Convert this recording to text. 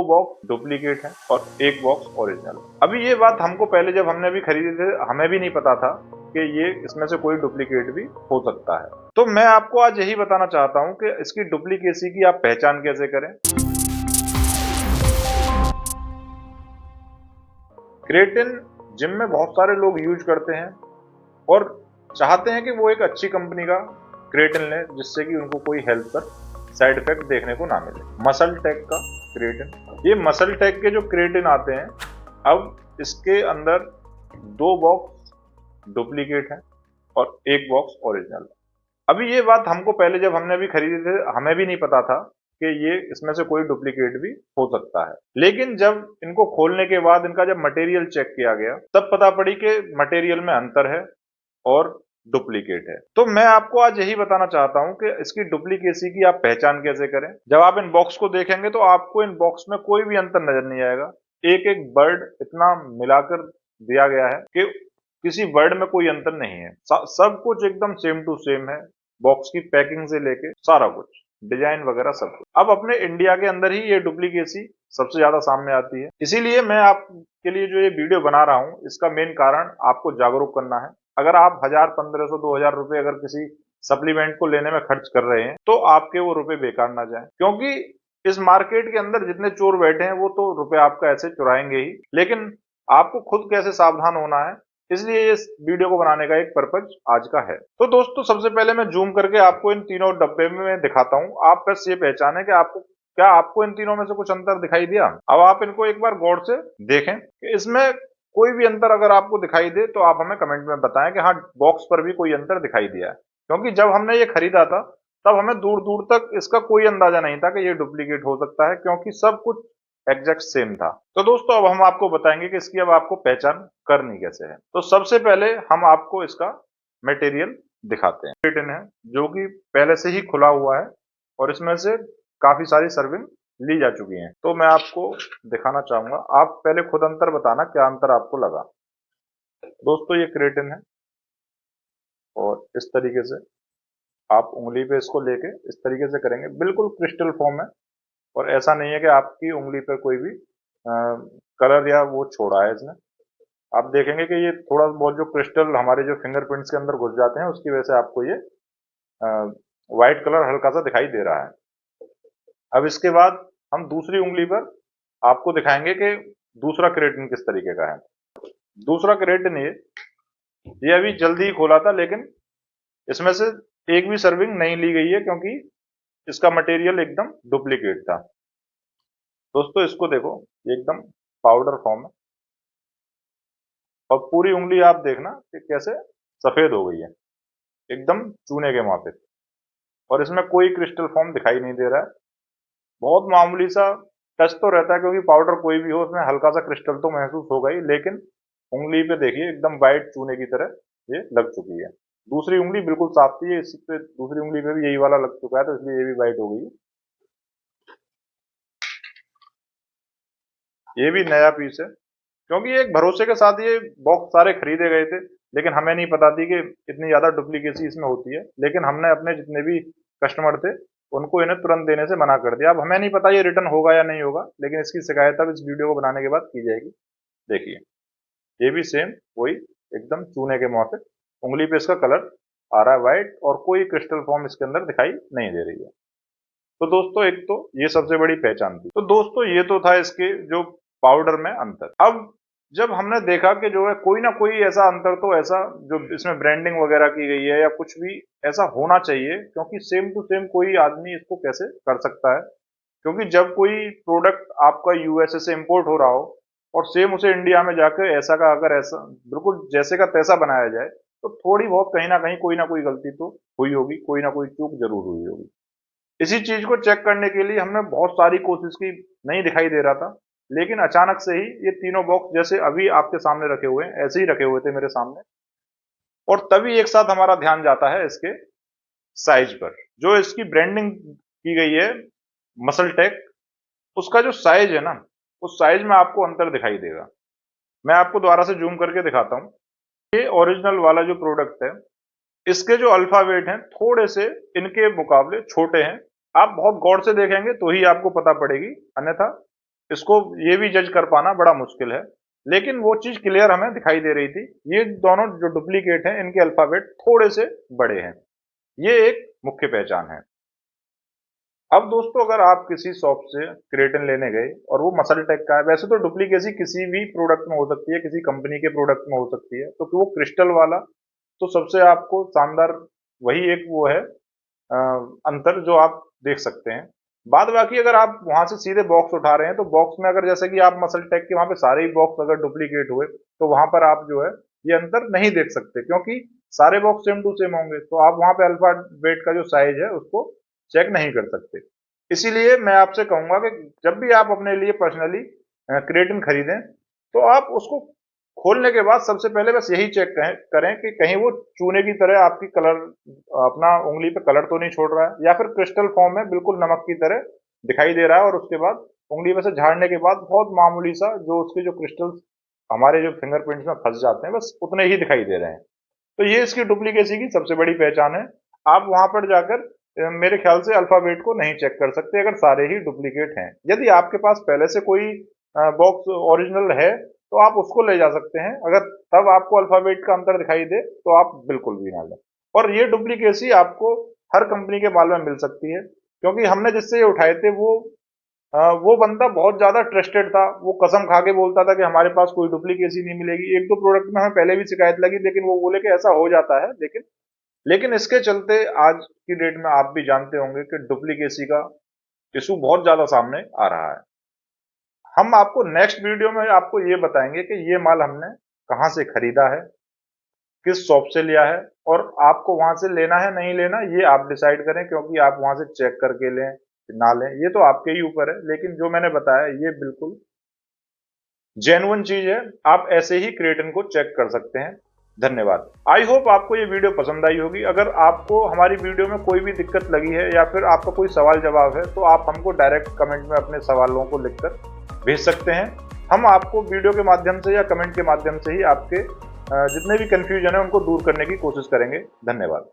Box duplicate है और एक बॉक्स ओरिजिनल। अभी ये बात हमको पहले जब हमने भी खरीदे थे हमें भी नहीं पता था कि ये इसमें से कोई डुप्लीकेट भी हो सकता है। तो मैं आपको आज यही बताना चाहता हूं कि इसकी डुप्लीकेसी की आप पहचान कैसे करें। क्रेटिन जिम में बहुत सारे लोग यूज करते हैं और चाहते हैं कि वो एक अच्छी कंपनी का क्रेटिन लें जिससे कि उनको कोई हेल्थ पर साइड इफेक्ट देखने को ना मिले। मसल टेक का क्रेटिन, ये मसल टेक के जो क्रेटिन आते हैं, अब इसके अंदर 2 बॉक्स डुप्लीकेट है और एक बॉक्स ओरिजिनल है। अभी ये बात हमको पहले जब हमने भी खरीदे थे हमें भी नहीं पता था कि ये इसमें से कोई डुप्लीकेट भी हो सकता है। लेकिन जब इनको खोलने के बाद इनका जब मटेरियल चेक किया गया तब पता पड़ी कि मटेरियल में अंतर है और डुप्लीकेट है। तो मैं आपको आज यही बताना चाहता हूं कि इसकी डुप्लीकेसी की आप पहचान कैसे करें। जब आप इन बॉक्स को देखेंगे तो आपको इन बॉक्स में कोई भी अंतर नजर नहीं आएगा। एक एक वर्ड इतना मिलाकर दिया गया है कि किसी वर्ड में कोई अंतर नहीं है। सब कुछ एकदम सेम टू सेम है, बॉक्स की पैकिंग से लेके सारा कुछ, डिजाइन वगैरह सब कुछ। अब अपने इंडिया के अंदर ही ये डुप्लीकेसी सबसे ज्यादा सामने आती है। इसीलिए मैं आपके लिए जो ये वीडियो बना रहा हूं, इसका मेन कारण आपको जागरूक करना है। अगर आप 1000, 1500, 2000 रुपए अगर किसी सप्लीमेंट को लेने में खर्च कर रहे हैं तो आपके वो रुपए बेकार ना जाएं, क्योंकि इस मार्केट के अंदर जितने चोर बैठे हैं वो तो रुपए आपका ऐसे चुराएंगे ही, लेकिन आपको खुद कैसे सावधान होना है, इसलिए इस वीडियो को बनाने का एक पर्पज आज का है। तो दोस्तों सबसे पहले मैं जूम करके आपको इन तीनों डब्बे में दिखाता हूं। आप बस ये पहचाने कि आपको इन तीनों में से कुछ अंतर दिखाई दिया। अब आप इनको एक बार गौर से देखें कि इसमें कोई भी अंतर अगर आपको दिखाई दे तो आप हमें कमेंट में बताएं कि हाँ, बॉक्स पर भी कोई अंतर दिखाई दिया है। क्योंकि जब हमने ये खरीदा था तब हमें दूर दूर तक इसका कोई अंदाजा नहीं था कि ये डुप्लीकेट हो सकता है, क्योंकि सब कुछ एग्जैक्ट सेम था। तो दोस्तों अब हम आपको बताएंगे कि इसकी अब आपको पहचान करनी कैसे है। तो सबसे पहले हम आपको इसका मटेरियल दिखाते हैं। क्रेटिन है जो कि पहले से ही खुला हुआ है और इसमें से काफी सारी सर्विंग ली जा चुकी हैं। तो मैं आपको दिखाना चाहूंगा, आप पहले खुद अंतर बताना क्या अंतर आपको लगा। दोस्तों ये क्रेटिन है और इस तरीके से आप उंगली पे इसको लेके इस तरीके से करेंगे, बिल्कुल क्रिस्टल फॉर्म है और ऐसा नहीं है कि आपकी उंगली पर कोई भी कलर या वो छोड़ा है इसने। आप देखेंगे कि ये थोड़ा बहुत जो क्रिस्टल हमारे जो फिंगरप्रिंट्स के अंदर घुस जाते हैं उसकी वजह से आपको ये व्हाइट कलर हल्का सा दिखाई दे रहा है। अब इसके बाद हम दूसरी उंगली पर आपको दिखाएंगे कि दूसरा क्रेटिन किस तरीके का है। दूसरा क्रेटिन ये अभी जल्दी ही खोला था, लेकिन इसमें से एक भी सर्विंग नहीं ली गई है क्योंकि इसका मटेरियल एकदम डुप्लीकेट था। दोस्तों इसको देखो, ये एकदम पाउडर फॉर्म है और पूरी उंगली आप देखना कि कैसे सफेद हो गई है, एकदम चूने के माफिक, और इसमें कोई क्रिस्टल फॉर्म दिखाई नहीं दे रहा है। बहुत मामूली सा टच तो रहता है क्योंकि पाउडर कोई भी हो उसमें हल्का सा क्रिस्टल तो महसूस होगा ही, लेकिन उंगली पे देखिए एकदम वाइट चूने की तरह ये लग चुकी है। दूसरी उंगली बिल्कुल साफ थी, इस पे दूसरी उंगली पे भी यही वाला लग चुका है तो इसलिए ये भी वाइट हो गई है। ये भी नया पीस है क्योंकि एक भरोसे के साथ ये बॉक्स सारे खरीदे गए थे, लेकिन हमें नहीं पता थी कि इतनी ज्यादा डुप्लीकेसी इसमें होती है। लेकिन हमने अपने जितने भी कस्टमर थे उनको इन्हें तुरंत देने से मना कर दिया। अब हमें नहीं पता ये रिटर्न होगा या नहीं होगा, लेकिन इसकी शिकायत अब इस वीडियो को बनाने के बाद की जाएगी। देखिए ये भी सेम वही एकदम चूने के मुआफिक, उंगली पे इसका कलर आ रहा है व्हाइट और कोई क्रिस्टल फॉर्म इसके अंदर दिखाई नहीं दे रही है। तो दोस्तों एक तो ये सबसे बड़ी पहचान थी। तो दोस्तों ये तो था इसके जो पाउडर में अंतर। अब जब हमने देखा कि जो है कोई ना कोई ऐसा अंतर तो ऐसा जो इसमें ब्रांडिंग वगैरह की गई है या कुछ भी ऐसा होना चाहिए, क्योंकि सेम टू सेम कोई आदमी इसको कैसे कर सकता है। क्योंकि जब कोई प्रोडक्ट आपका यूएसए से इंपोर्ट हो रहा हो और सेम उसे इंडिया में जाकर ऐसा का अगर ऐसा बिल्कुल जैसे का तैसा बनाया जाए तो थोड़ी बहुत कहीं ना कहीं कोई ना कोई गलती तो हुई होगी, कोई ना कोई चूक जरूर हुई होगी। इसी चीज को चेक करने के लिए हमने बहुत सारी कोशिश की, नहीं दिखाई दे रहा था। लेकिन अचानक से ही ये तीनों बॉक्स जैसे अभी आपके सामने रखे हुए हैं ऐसे ही रखे हुए थे मेरे सामने, और तभी एक साथ हमारा ध्यान जाता है इसके साइज पर। जो इसकी ब्रांडिंग की गई है मसल टेक, उसका जो साइज है ना, उस साइज में आपको अंतर दिखाई देगा। मैं आपको दोबारा से जूम करके दिखाता हूँ। ये ओरिजिनल वाला जो प्रोडक्ट है इसके जो अल्फाबेट हैं थोड़े से इनके मुकाबले छोटे हैं। आप बहुत गौर से देखेंगे तो ही आपको पता पड़ेगी, अन्यथा इसको ये भी जज कर पाना बड़ा मुश्किल है। लेकिन वो चीज क्लियर हमें दिखाई दे रही थी, ये दोनों जो डुप्लीकेट हैं इनके अल्फाबेट थोड़े से बड़े हैं, ये एक मुख्य पहचान है। अब दोस्तों अगर आप किसी शॉप से क्रेटन लेने गए और वो मसल टेक का है, वैसे तो डुप्लीकेसी किसी भी प्रोडक्ट में हो सकती है, किसी कंपनी के प्रोडक्ट में हो सकती है, तो वो क्रिस्टल वाला तो सबसे आपको शानदार वही एक वो है अंतर जो आप देख सकते हैं। बाद बाकी अगर आप वहां से सीधे बॉक्स उठा रहे हैं तो बॉक्स में अगर जैसे कि आप मसल टेक के वहां पे सारे ही बॉक्स अगर डुप्लीकेट हुए तो वहां पर आप जो है ये अंतर नहीं देख सकते, क्योंकि सारे बॉक्स सेम टू सेम होंगे, तो आप वहां पे अल्फाबेट का जो साइज है उसको चेक नहीं कर सकते। इसीलिए मैं आपसे कहूंगा कि जब भी आप अपने लिए पर्सनली क्रिएटिन खरीदें तो आप उसको खोलने के बाद सबसे पहले बस यही चेक करें कि कहीं वो चूने की तरह आपकी कलर अपना उंगली पे कलर तो नहीं छोड़ रहा है, या फिर क्रिस्टल फॉर्म में बिल्कुल नमक की तरह दिखाई दे रहा है और उसके बाद उंगली में से झाड़ने के बाद बहुत मामूली सा जो उसके जो क्रिस्टल्स हमारे जो फिंगरप्रिंट्स में फंस जाते हैं बस उतने ही दिखाई दे रहे हैं। तो ये इसकी डुप्लीकेसी की सबसे बड़ी पहचान है। आप वहां पर जाकर मेरे ख्याल से अल्फाबेट को नहीं चेक कर सकते अगर सारे ही डुप्लीकेट हैं। यदि आपके पास पहले से कोई बॉक्स ओरिजिनल है तो आप उसको ले जा सकते हैं, अगर तब आपको अल्फाबेट का अंतर दिखाई दे तो आप बिल्कुल भी ना लें। और ये डुप्लीकेसी आपको हर कंपनी के माल में मिल सकती है, क्योंकि हमने जिससे ये उठाए थे वो बंदा बहुत ज्यादा ट्रस्टेड था, वो कसम खा के बोलता था कि हमारे पास कोई डुप्लीकेसी नहीं मिलेगी। एक दो प्रोडक्ट में हमें पहले भी शिकायत लगी, लेकिन वो बोले कि ऐसा हो जाता है, लेकिन इसके चलते आज की डेट में आप भी जानते होंगे कि डुप्लीकेसी का इशू बहुत ज्यादा सामने आ रहा है। हम आपको नेक्स्ट वीडियो में आपको ये बताएंगे कि ये माल हमने कहाँ से खरीदा है, किस शॉप से लिया है, और आपको वहां से लेना है नहीं लेना ये आप डिसाइड करें, क्योंकि आप वहां से चेक करके लें ना लें ये तो आपके ही ऊपर है। लेकिन जो मैंने बताया ये बिल्कुल जेन्युइन चीज है, आप ऐसे ही क्रिएटिन को चेक कर सकते हैं। धन्यवाद। आई होप आपको ये वीडियो पसंद आई होगी। अगर आपको हमारी वीडियो में कोई भी दिक्कत लगी है या फिर आपका कोई सवाल जवाब है तो आप हमको डायरेक्ट कमेंट में अपने सवालों को लिखकर भेज सकते हैं। हम आपको वीडियो के माध्यम से या कमेंट के माध्यम से ही आपके जितने भी कंफ्यूजन है उनको दूर करने की कोशिश करेंगे। धन्यवाद।